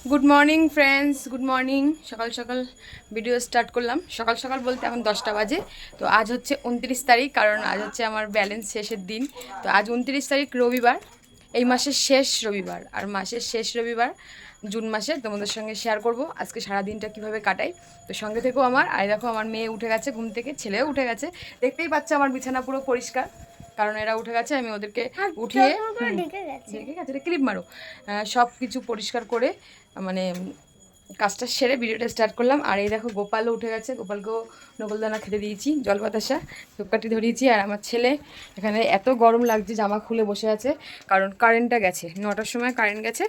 Good morning friends, good morning. সকাল সকাল video start করলাম। সকাল সকাল বলতে এখন 10টা বাজে। তো আজ হচ্ছে 29 তারিখ, কারণ আজ হচ্ছে আমার ব্যালেন্স শেষের দিন। তো আজ 29 তারিখ রবিবার, এই মাসের শেষ রবিবার। আর মাসের শেষ রবিবার জুন মাসে তোমাদের সঙ্গে শেয়ার করব আজকে সারাদিনটা কীভাবে কাটাই। তো সঙ্গে থেকেও আমার দেখো, আমার মেয়ে উঠে গেছে ঘুম থেকে, ছেলেও উঠে গেছে। দেখতেই পাচ্ছে আমার বিছানা পুরো পরিষ্কার, কারণ এরা উঠে গেছে। আমি ওদেরকে উঠিয়ে ঢেকে গেছে ক্লিপ মারো, সব কিছু পরিষ্কার করে মানে কাজটা সেরে ভিডিওটা স্টার্ট করলাম। আর এই দেখো গোপালও উঠে গেছে, গোপালকেও নকলদানা খেতে দিয়েছি, জল বাতাসা ধূপকাঠি ধরিয়েছি। আর আমার ছেলে এখানে এত গরম লাগছে জামা খুলে বসে আছে, কারণ কারেন্টটা গেছে 9টার সময় কারেন্ট গেছে।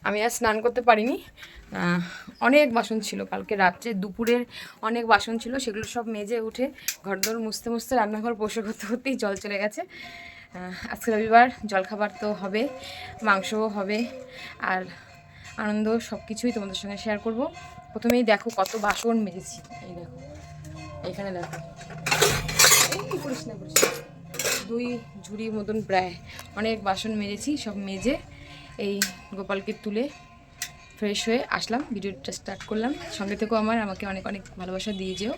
আমি আর স্নান করতে পারিনি, অনেক বাসন ছিল কালকে রাত্রে দুপুরের, অনেক বাসন ছিল, সেগুলো সব মেজে উঠে ঘরদোর মুছতে মুছতে রান্নাঘর পরিষ্কার করতে করতেই জল চলে গেছে। আজকে রবিবার, জলখাবার তো হবে, মাংসও হবে, আর আনন্দ সব কিছুই তোমাদের সঙ্গে শেয়ার করব। প্রথমেই দেখো কত বাসন মেজেছি, এই দেখো, এইখানে দেখো, এই করিস না 2 ঝুড়ির মতন প্রায় অনেক বাসন মেজেছি। সব মেজে এই গোপালকে তুলে ফ্রেশ হয়ে আসলাম, ভিডিওটা স্টার্ট করলাম। সঙ্গে থেকেও আমাকে অনেক অনেক ভালোবাসা দিয়ে যেও।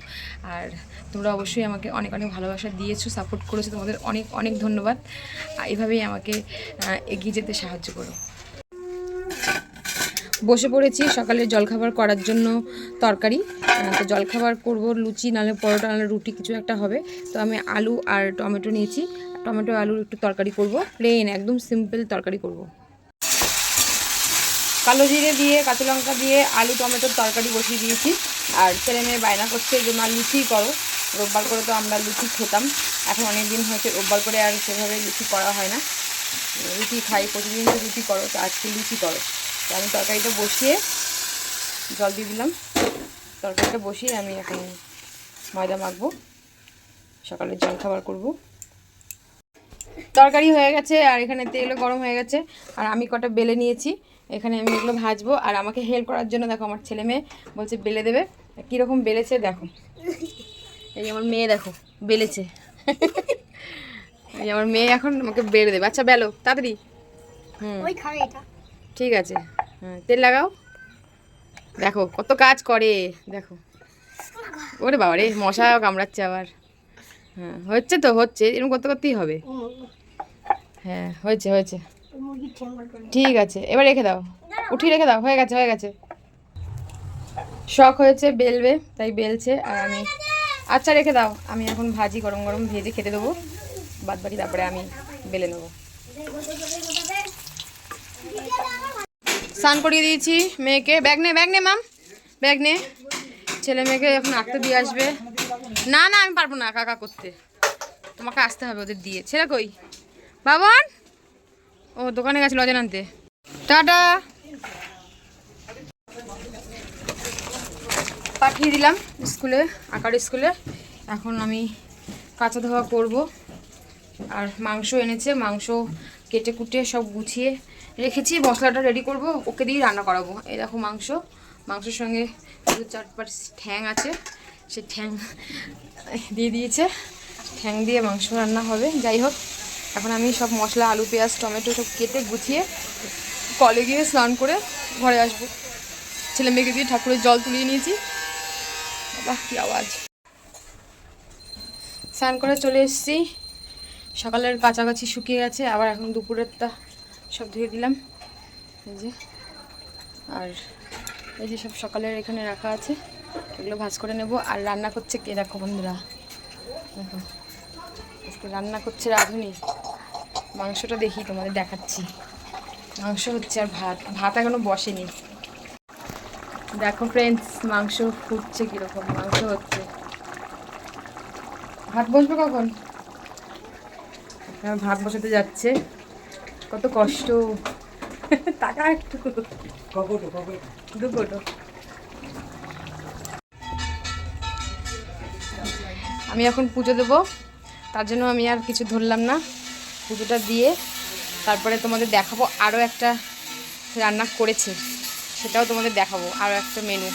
আর তোমরা অবশ্যই আমাকে অনেক অনেক ভালোবাসা দিয়েছো, সাপোর্ট করেছো, তোমাদের অনেক অনেক ধন্যবাদ। এইভাবেই আমাকে এগিয়ে যেতে সাহায্য করো। বসে পড়েছি সকালের জলখাবার করার জন্য তরকারি। তো জলখাবার করব লুচি, নাহলে পরোটা, নাহলে রুটি, কিছু একটা হবে। তো আমি আলু আর টমেটো নিয়েছি, টমেটো আলুর একটু তরকারি করব, প্লেন একদম সিম্পল তরকারি করব। কালো জিরে দিয়ে, কাঁচা লঙ্কা দিয়ে আলু টমেটোর তরকারি বসিয়ে দিয়েছি। আর ছেলে মেয়ে বায়না করছে যে মা লুচি করো। রোববার করে তো আমরা লুচি খেতাম, এখন অনেক দিন হয়েছে রোববার করে আর সেভাবে লুচি করা হয় না। রুটি খাই প্রতিদিন, তো রুটি করো, তো আজকে লুচি করো। তো আমি তরকারিটা বসিয়ে জল দিয়ে দিলাম। তরকারিটা বসিয়ে আমি এখন ময়দা মাখবো, সকালের জলখাবার করব। তরকারি হয়ে গেছে আর এখানে তেলও গরম হয়ে গেছে। আর আমি কটা বেলে নিয়েছি, এখানে আমি এগুলো ভাজবো। আর আমাকে হেল্প করার জন্য দেখো আমার ছেলে মেয়ে বলছে বেলে দেবে। কীরকম বেলেছে দেখো, এই আমার মেয়ে দেখো বেলেছে। এই আমার মেয়ে এখন আমাকে বেলে দেবে। আচ্ছা বেলো তাড়াতাড়ি। ঠিক আছে, হ্যাঁ তেল লাগাও। দেখো কত কাজ করে দেখো। ওরে বাবা রে, মশা কামড়াচ্ছে আবার। হ্যাঁ হচ্ছে তো, হচ্ছে, এরকম করতে করতেই হবে। হ্যাঁ হয়েছে হয়েছে, ঠিক আছে, এবার রেখে দাও, উঠিয়ে রেখে দাও, হয়ে গেছে হয়ে গেছে। শখ হয়েছে বেলবে, তাই বেলছে। আর আমি আচ্ছা রেখে দাও, আমি এখন ভাজি গরম গরম ভেজে খেতে দেবো, বাদ বাকি তারপরে আমি বেলে নেবো। স্নান করিয়ে দিয়েছি মেয়েকে। ব্যাগ নে মাম, ব্যাগ নে। ছেলে মেয়েকে এখন আঁকতে দিয়ে আসবে। না না আমি পারবো না কাকা করতে, তোমাকে আসতে হবে ওদের দিয়ে। ছেলে কই বাবন? ও দোকানে গেছিল অজেন আনতে। টাটা। পাঠিয়ে দিলাম স্কুলে, আঁকার স্কুলে। এখন আমি কাঁচা ধোয়া করব। আর মাংস এনেছে, মাংস কেটে কুটে সব গুছিয়ে রেখেছি, মশলাটা রেডি করব, ওকে দিয়ে রান্না করাবো। এই দেখো মাংস, মাংসের সঙ্গে 2-4 ঠ্যাং আছে, সে ঠ্যাং দিয়ে দিয়েছে, ঠ্যাং দিয়ে মাংস রান্না হবে। যাই হোক, এখন আমি সব মশলা, আলু পেঁয়াজ টমেটো সব কেটে গুছিয়ে কলে গিয়ে স্নান করে ঘরে আসবো। ছেলে মেয়েকে দিয়ে ঠাকুরের জল তুলিয়ে নিয়েছি। বাহ কি আওয়াজ। স্নান করে চলে এসেছি, সকালের কাছাকাছি শুকিয়ে গেছে, আবার এখন দুপুরেরটা সব ধুয়ে দিলাম। এই যে, আর এই যে সব সকালের এখানে রাখা আছে, এগুলো ভাজ করে নেব। আর রান্না করছে কে দেখো বন্ধুরা, দেখো আজকে রান্না করছে রাঁধুনি। মাংসটা দেখি তোমাদের দেখাচ্ছি, মাংস হচ্ছে আর ভাত এখনো বসেনি। দেখো ফ্রেন্ডস, মাংস ফুটছে কীরকম, মাংস হচ্ছে। ভাত বসবে কখন? ভাত বসাতে যাচ্ছে, কত কষ্ট। টাকা একটু দুটো। আমি এখন পুজো দেবো, তার জন্য আমি আর কিছু ধরলাম না। পুজোটা দিয়ে তারপরে তোমাদের দেখাবো আরও একটা রান্না করেছে, সেটাও তোমাদের দেখাবো, আরও একটা মেনু।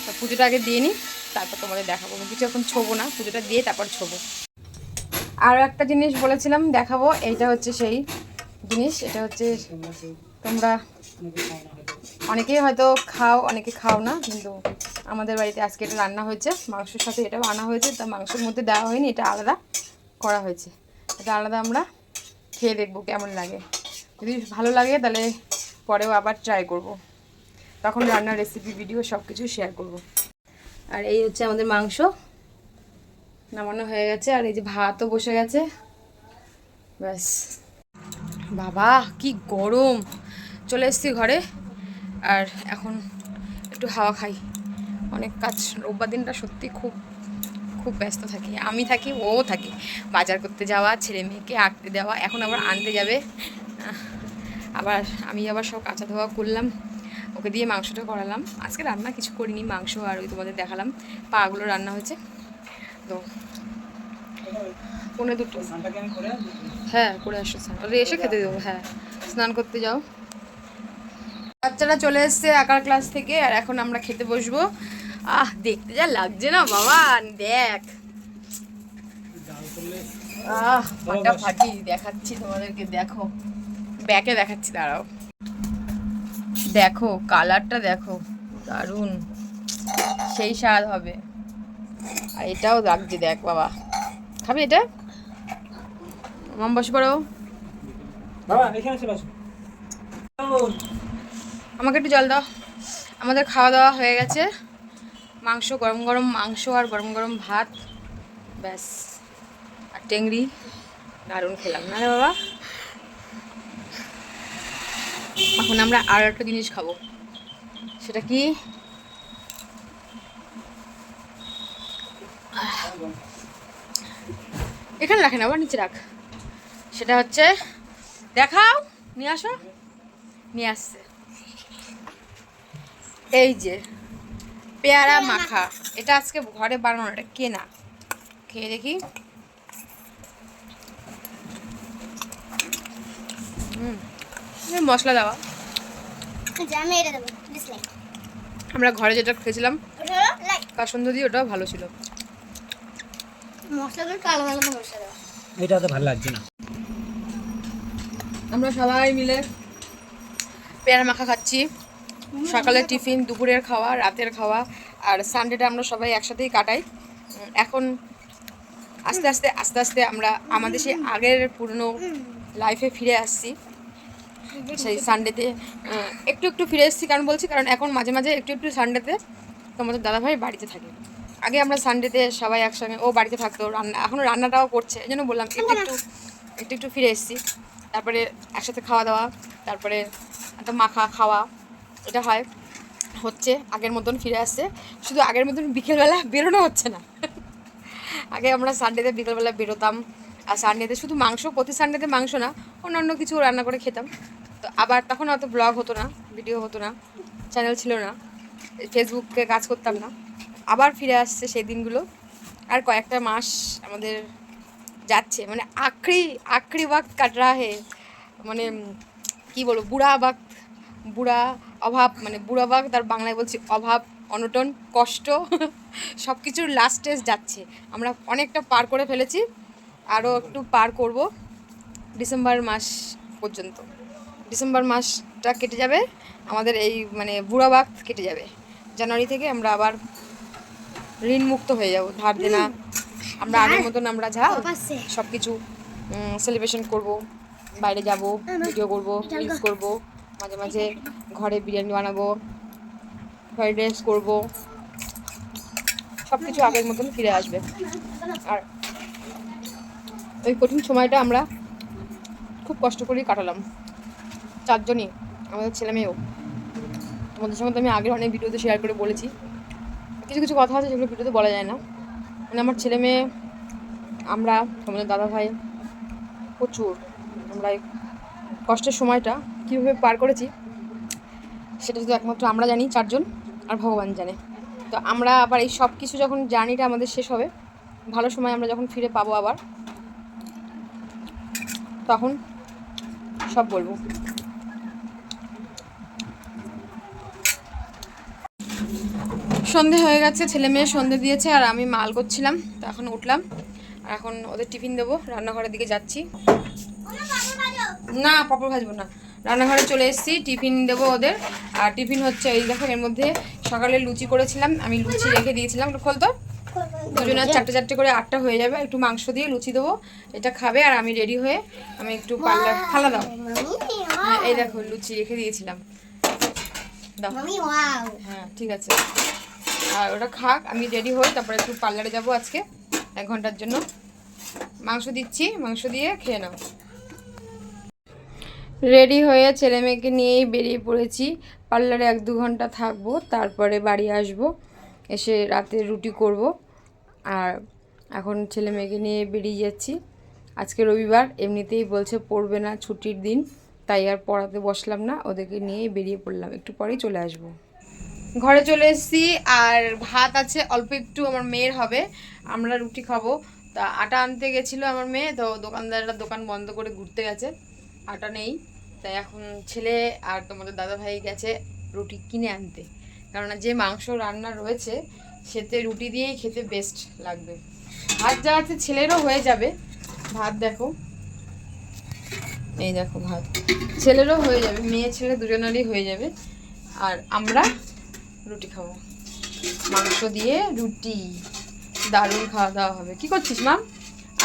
তো পুজোটা আগে দিয়ে নিই, তারপর তোমাদের দেখাবো। আমি কিছু এখন ছোবো না, পুজোটা দিয়ে তারপর ছোবো। আরও একটা জিনিস বলেছিলাম দেখাবো, এইটা হচ্ছে সেই জিনিস। এটা হচ্ছে তোমরা অনেকেই হয়তো খাও, অনেকে খাও না, কিন্তু আমাদের বাড়িতে আজকে এটা রান্না হয়েছে। মাংসের সাথে এটাও আনা হয়েছে, তা মাংসের মধ্যে দেওয়া হয়নি, এটা আলাদা করা হয়েছে। এটা আলাদা আমরা খেয়ে দেখবো কেমন লাগে। যদি ভালো লাগে তাহলে পরেও আবার ট্রাই করব, তখন রান্নার রেসিপি ভিডিও সব কিছু শেয়ার করব। আর এই হচ্ছে আমাদের মাংস নামানো হয়ে গেছে, আর এই যে ভাতও বসে গেছে। ব্যাস। বাবা কি গরম! চলে এসেছি ঘরে, আর এখন একটু হাওয়া খাই। অনেক কাজ, রোববার দিনটা সত্যি খুব খুব ব্যস্ত থাকি, আমি থাকি, ও থাকি। বাজার করতে যাওয়া, ছেলে মেয়েকে আঁকতে দেওয়া, এখন আবার আনতে যাবে, আবার আমি আবার সব কাঁচা ধোয়া করলাম, ওকে দিয়ে মাংসটা করালাম। আজকে রান্না কিছু করিনি, মাংস আর ওই তোমাদের দেখালাম পাগুলো রান্না হয়েছে। তো 1:45। হ্যাঁ করে আসো, স্নান ওদের এসে খেতে দেবো। হ্যাঁ স্নান করতে যাও। বাচ্চারা চলে এসছে আঁকার ক্লাস থেকে, আর এখন আমরা খেতে বসবো। দেখতে যা লাগছে না বাবা, দেখ। ফাটাফাটি দেখাচ্ছি তোমাদেরকে, দেখো ব্যাকে দেখাচ্ছি, দাঁড়াও। দেখো কালারটা দেখো, দারুণ, সেই স্বাদ হবে। আর এটাও লাগছে, দেখ বাবা। খাবি এটা? মাম বসে পড়ো বাবা, এখানে চলে আসো। আমাকে একটু জল দাও। আমাদের খাওয়া দাওয়া হয়ে গেছে, মাংস, গরম গরম মাংস আর গরম গরম ভাত, ব্যাস। আর টেংরি, দারুণ খেলাম না রে বাবা। এখন আমরা আর একটা জিনিস খাবো, সেটা কি? এখানে রাখে না, আবার নিচে রাখ। সেটা হচ্ছে, দেখাও, নিয়ে আসো। নিয়ে আসছে এই যে পেয়ারা মাখা। এটা আজকে ঘরে বানানো, এটা কেনা। খেয়ে দেখি। মশলা দেওয়া। আমরা ঘরে যেটা খেয়েছিলাম কাসুন্দ দিয়ে, ওটাও ভালো ছিল। এটা তো ভালো লাগছে না। আমরা সবাই মিলে পেয়ারা মাখা খাচ্ছি। সকালের টিফিন, দুপুরের খাওয়া, রাতের খাওয়া, আর সানডেটা আমরা সবাই একসাথেই কাটাই। এখন আস্তে আস্তে আস্তে আস্তে আমরা আমাদের সেই আগের পুরনো লাইফে ফিরে আসছি। সেই সানডেতে একটু একটু ফিরে এসেছি, কারণ বলছি, কারণ এখন মাঝে মাঝে একটু একটু সানডেতে তোমাদের দাদাভাই বাড়িতে থাকে। আগে আমরা সানডেতে সবাই একসঙ্গে, ও বাড়িতে থাকতো, রান্না এখনও রান্নাটাও করছে, এই জন্য বললাম একটু একটু একটু ফিরে এসেছি। তারপরে একসাথে খাওয়া দাওয়া, তারপরে একটা মাখা খাওয়া, এটা হয়, হচ্ছে আগের মতন ফিরে আসছে। শুধু আগের মতন বিকেলবেলা বেরোনো হচ্ছে না। আগে আমরা সানডেতে বিকেলবেলা বেরোতাম, আর সানডেতে শুধু মাংস, প্রতি সানডেতে মাংস না, অন্যান্য কিছু রান্না করে খেতাম। তো আবার তখন অত ব্লগ হতো না, ভিডিও হতো না, চ্যানেল ছিল না, ফেসবুকে কাজ করতাম না। আবার ফিরে আসছে সেই দিনগুলো। আর কয়েকটা মাস আমাদের যাচ্ছে, মানে আখরি ওয়াক্ত কাট রা হে, মানে কি বলবো, বুড়া অভাব, মানে বুড়া ওয়াক্ত, আর বাংলায় বলছি অভাব, অনটন, কষ্ট, সব কিছুর লাস্ট স্টেজ যাচ্ছে। আমরা অনেকটা পার করে ফেলেছি, আরও একটু পার করব ডিসেম্বর মাস পর্যন্ত। ডিসেম্বর মাসটা কেটে যাবে আমাদের, এই মানে বুড়া ওয়াক্ত কেটে যাবে। জানুয়ারি থেকে আমরা আবার ঋণ মুক্ত হয়ে যাব, ধার দেনা। আমরা আগের মতন আমরা সব কিছু সেলিব্রেশন করব, বাইরে যাব, ভিডিও করব, রিলস করব, মাঝে মাঝে ঘরে বিরিয়ানি বানাবো, ফ্রাইড রাইস করবো, সব কিছু আগের মতন ফিরে আসবে। আর ওই কঠিন সময়টা আমরা খুব কষ্ট করেই কাটালাম, চারজনই, আমাদের ছেলে মেয়েও। তোমাদের সঙ্গে তো আমি আগের অনেক ভিডিওতে শেয়ার করে বলেছি, কিছু কিছু কথা আছে যেগুলো ভিডিওতে বলা যায় না। মানে আমার ছেলে মেয়ে, আমরা, তোমাদের দাদা ভাই, প্রচুর আমরা এই কষ্টের সময়টা কীভাবে পার করেছি সেটা শুধু একমাত্র আমরা জানি, চারজন, আর ভগবান জানে। তো আমরা আবার এই সব কিছু যখন জার্নিটা আমাদের শেষ হবে, ভালো সময় আমরা যখন ফিরে পাবো আবার, তখন সব বলবো। সন্ধে হয়ে গেছে, ছেলে মেয়ে সন্ধে দিয়েছে, আর আমি মাল করছিলাম। তো এখন উঠলাম, আর এখন ওদের টিফিন দেবো, রান্নাঘরের দিকে যাচ্ছি। না পাপড় ভাজবো না, রান্নাঘরে চলে এসেছি, টিফিন দেবো ওদের। আর টিফিন হচ্ছে এই দেখো, এর মধ্যে সকালে লুচি করেছিলাম, আমি লুচি রেখে দিয়েছিলাম। একটু খোল তো, দুজনের চারটে চারটে করে 8টা হয়ে যাবে। একটু মাংস দিয়ে লুচি দেবো, এটা খাবে। আর আমি রেডি হয়ে আমি একটু পার্লার ফালা দাও। হ্যাঁ এই দেখো লুচি রেখে দিয়েছিলাম, দাও। হ্যাঁ ঠিক আছে, আর ওটা খাক, আমি রেডি হই, তারপরে একটু পার্লারে যাবো আজকে 1 ঘন্টার জন্য। মাংস দিচ্ছি, মাংস দিয়ে খেয়ে নাও। রেডি হয়ে ছেলে মেয়েকে নিয়েই বেরিয়ে পড়েছি। পার্লারে 1-2 ঘন্টা থাকবো, তারপরে বাড়ি আসব, এসে রাতে রুটি করব। আর এখন ছেলে মেয়েকে নিয়ে বেরিয়ে যাচ্ছি। আজকে রবিবার, এমনিতেই বলছে পড়বে না, ছুটির দিন, তাই আর পড়াতে বসলাম না, ওদেরকে নিয়েই বেরিয়ে পড়লাম। একটু পরেই চলে আসব। ঘরে চলে এসেছি, আর ভাত আছে অল্প একটু, আমার মেয়ের হবে, আমরা রুটি খাবো। তা আটা আনতে গেছিলো আমার মেয়ে, তো দোকানদাররা দোকান বন্ধ করে ঘুরতে গেছে, আটা নেই। তাই এখন ছেলে আর তোমাদের দাদা ভাই গেছে রুটি কিনে আনতে, কেননা যে মাংস রান্না রয়েছে সেতে রুটি দিয়েই খেতে বেস্ট লাগবে। ভাত যা আছে ছেলেরও হয়ে যাবে, ভাত দেখো, এই দেখো ভাত ছেলেরও হয়ে যাবে, মেয়ে ছেলে দুজনেরই হয়ে যাবে। আর আমরা রুটি খাবো, মাংস দিয়ে রুটি, দারুণ খাওয়া দাওয়া হবে। কি করছিস মা?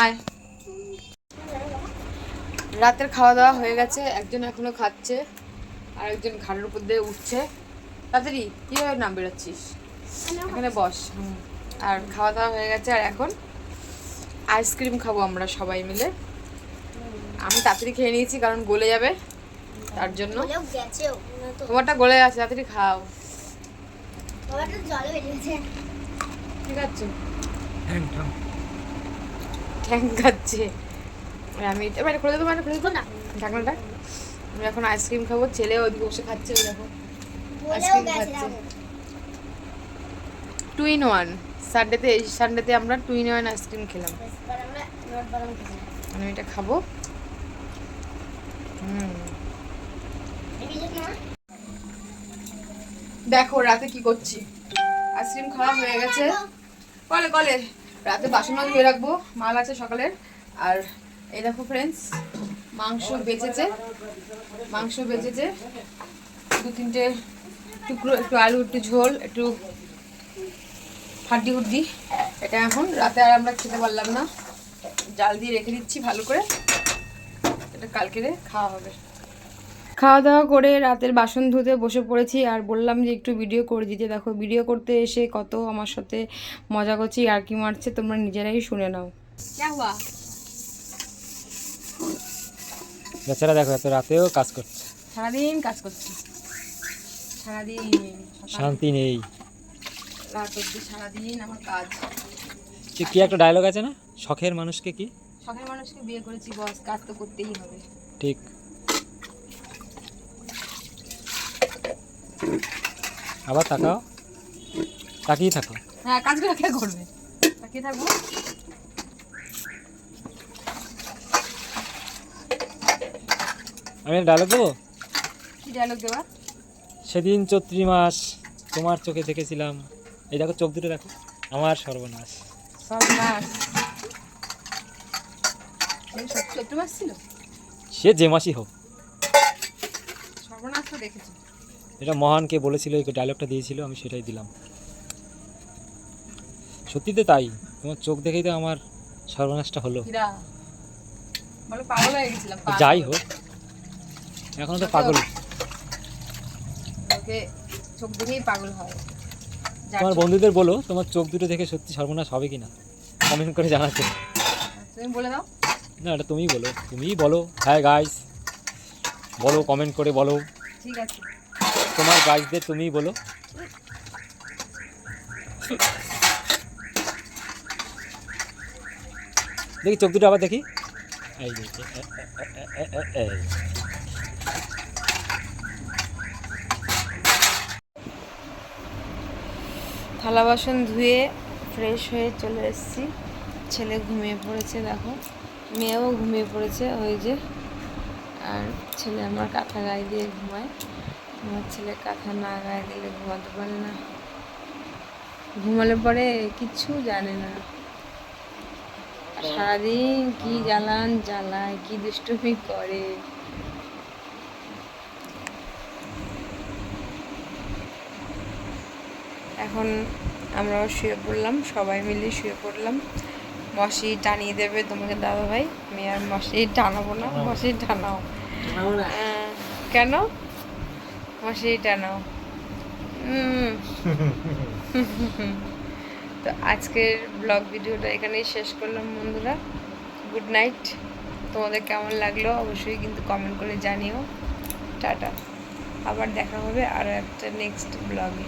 আয়। রাতের খাওয়া দাওয়া হয়ে গেছে, একজন এখনো খাচ্ছে, আর একজন ঘাড়ের উপর দিয়ে উঠছে। তাড়াতাড়ি কীভাবে নাম বেরোচ্ছিস, এখানে বস। আর খাওয়া দাওয়া হয়ে গেছে, আর এখন আইসক্রিম খাবো আমরা সবাই মিলে। আমি তাড়াতাড়ি খেয়ে নিয়েছি, কারণ গলে যাবে তার জন্য। তোমারটা গলে আছে, তাড়াতাড়ি খাও। ঠিক আছে, ঠ্যাং খাচ্ছে। আমি এটা খুলে দেবো, খুলে দেবো না ঢাকনাটা। আমি এখন আইসক্রিম খাবো, ছেলে ওইদিকে বসে খাচ্ছে, ওই দেখো আইসক্রিম খাচ্ছে। 2 in 1 সানডেতে আমরা 2 in 1 আইসক্রিম খেলাম। আমি এটা খাবো। দেখো রাতে কি করছি, আইসক্রিম খাওয়া হয়ে গেছে, কলে কলে রাতে বাসন মাছ ধুয়ে রাখবো, মাল আছে সকালের। আর এই দেখো ফ্রেন্ডস, মাংস বেঁচেছে 2-3টে টুকরো, একটু আলু, একটু ঝোল, একটু হাড্ডি হুড্ডি। এটা এখন রাতে আর আমরা খেতে পারলাম না, জাল দিয়ে রেখে দিচ্ছি ভালো করে, এটা কালকে খাওয়া হবে। খাওয়া দাওয়া করে রাতের বাসন ধুতে বসে পড়েছি, আর বললাম যে একটু ভিডিও করে দিতে। দেখো ভিডিও করতে এসে কত আমার সাথে মজা করছি, আর কি মারছে, তোমরা নিজেরাই শুনে নাও। বেচারা দেখো এত রাতেও কাজ করছে, সারাদিন কাজ করছি, সারাদিন শান্তি নেই, রাত অব্দি সারাদিন আমার কাজ। কি একটা ডায়লগ আছে না, শখের মানুষকে কি, শখের মানুষকে বিয়ে করেছি বস, কাজ তো করতেই হবে। ঠিক। আবার তাকাও, তাকিয়ে থাকো। হ্যাঁ কাজগুলো কে করবে, তাকিয়ে থাকবো। আমি ডায়লগ দেবো। কি ডায়লগ দেওয়া? সেদিন চৈত্রি মাস তোমার চোখে দেখেছিলাম, এই দেখো চোখ দুটো দেখো, আমার সর্বনাশ। সর্বনাশ, চৈত্র মাস ছিল, সে যে মাসই হোক, সর্বনাশ তো দেখেছি। এটা মহানকে বলেছিল, এই ডায়লগটা দিয়েছিল, আমি সেটাই দিলাম। সত্যি তো তাই, তোমার চোখ দেখেই তো আমার সর্বনাশটা হলো। পাগল হয়ে গেছিলাম। যাই হোক, এখনো তো পাগল, চোখ দেখেই পাগল হয়। তোমার বন্ধুদের বলো তোমার চোখ দুটো দেখে সত্যি সর্বনাশ হবে কিনা, কমেন্ট করে জানাতে। তুমি বলে দাও। না এটা তুমিই বলো, তুমিই বলো। হ্যাঁ গাইস বলো, কমেন্ট করে বলো। ঠিক আছে, তোমার গাইসদের তুমিই বলো। দেখি চোখ দুটো আবার দেখি, এই থালা বাসন ধুয়ে ফ্রেশ হয়ে চলে এসেছি। ছেলে ঘুমিয়ে পড়েছে, দেখো মেয়েও ঘুমিয়ে পড়েছে ওই যে। আর ছেলে আমার কাঁথা গায়ে দিয়ে ঘুমায়, আমার ছেলে কাঁথা না গায়ে দিলে ঘুমাতে পারে না, ঘুমালে পরে কিচ্ছু জানে না। সারাদিন কি জ্বালায়, কি দুষ্টুমি করে। এখন আমরাও শুয়ে পড়লাম, সবাই মিলে শুয়ে পড়লাম। মশারি টানিয়ে দেবে তোমাকে দাদা ভাই, আমি আর মশারি টানাবো না, মশারি টানাও। কেন মশারি টানাও? তো আজকের ব্লগ ভিডিওটা এখানেই শেষ করলাম বন্ধুরা। Good night. তোমাদের কেমন লাগলো অবশ্যই কিন্তু কমেন্ট করে জানিও। টাটা, আবার দেখা হবে আরও একটা নেক্সট ব্লগে।